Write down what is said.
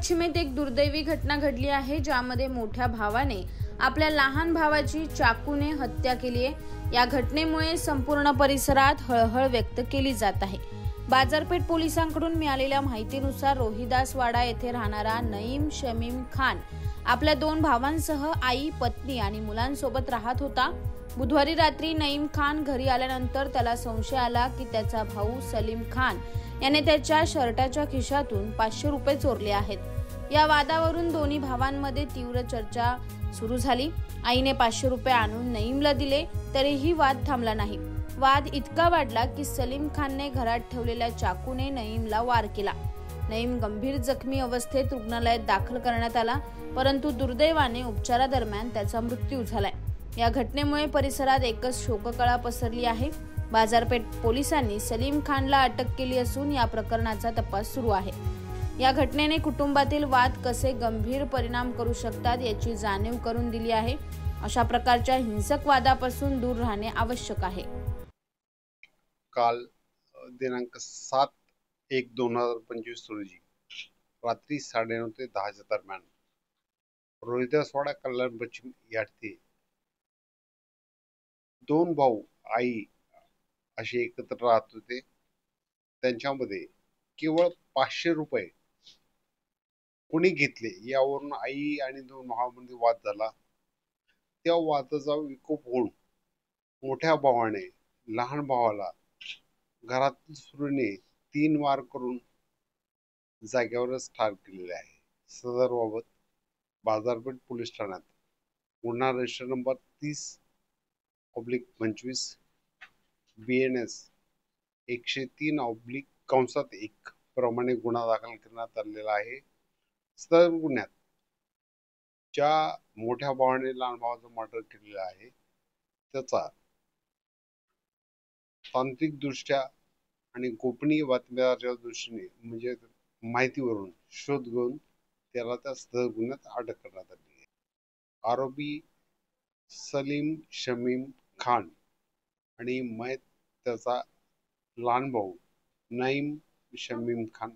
पश्चिमेत एक दुर्दैवी घटना घडली आहे, ज्यामध्ये मोठ्या भावाने आपल्या लहान भावाची चाकूने हत्या केली आहे। या घटनेमुळे संपूर्ण परिसरात हळहळ व्यक्त केली जात आहे। बाजारपेठ पोलिसांकडून मिळालेल्या माहितीनुसार रोहिदास वाडा येथे राहणारा नईम शमीम खान आपल्या 2 भावांसह आई, पत्नी आणि मुलांसोबत राहत होता। बुधवारी रात्री नईम खान घरी आल्यानंतर त्याला संशय आला की त्याचा भाऊ सलीम खान याने त्याच्या शर्टाच्या खिशातून 500 रुपये चोरले आहेत। या वादावरून दोन्ही भावांमध्ये तीव्र चर्चा सुरू झाली। आईने 500 रुपये आणून नईमला दिले, तरीही वाद थांबला नाही। वाद इतका वाढला की सलीम खानने घरात ठेवलेल्या चाकूने नईमला वार केला। नईम गंभीर जखमी अवस्थेत रुग्णालयात दाखल करण्यात आला, परंतु दुर्दैवाने उपचारादरम्यान त्याचा मृत्यू झालाय। या घटनेमुळे परिसरात एकच शोककळा पसरली आहे। बाजारपेठ पोलिसांनी सलीम खानला अटक केली असून या प्रकरणाचा तपास सुरू आहे। या घटनेने कुटुंबातील वाद कसे गंभीर परिणाम करू शकतात याची जाणीव करून दिली आहे। अशा प्रकारच्या हिंसक वादापासून दूर राहणे आवश्यक आहे। काल दिनांक 7/1/2025 रोजी रात्री 9:30 ते 10 दरम्यान रोहिदासवाडा कल्याण पश्चिम याठे 2 भाऊ आई असे एकत्र राहत होते। त्यांच्यामध्ये केवळ 500 रुपये कोणी घेतले यावरून आई आणि 2 भावांमध्ये वाद झाला। त्या वादाचा विकोप होऊन मोठ्या भावाने लहान भावाला घरातील सुरीने 3 वार करून जागेवरच ठार केलेले आहे। सदर बाबत बाजारपेठ पोलीस ठाण्यात गुन्हा रजिस्टर नंबर 30/25 BNS 103/1 प्रमाणे गुन्हा दाखल करण्यात आलेला आहे। सदर गुन्ह्यात ज्या मोठ्या भावाने लहान भावाचं मर्डर केलेलं आहे त्याचा तांत्रिक दृष्ट्या आणि गोपनीय बातमीदाराच्या दृष्टीने म्हणजे माहितीवरून शोध घेऊन त्याला त्या सदर गुन्ह्यात अटक करण्यात आली आहे। आरोपी सलीम शमीम खान आणि मयत त्याचा लहान भाऊ नईम शमीम खान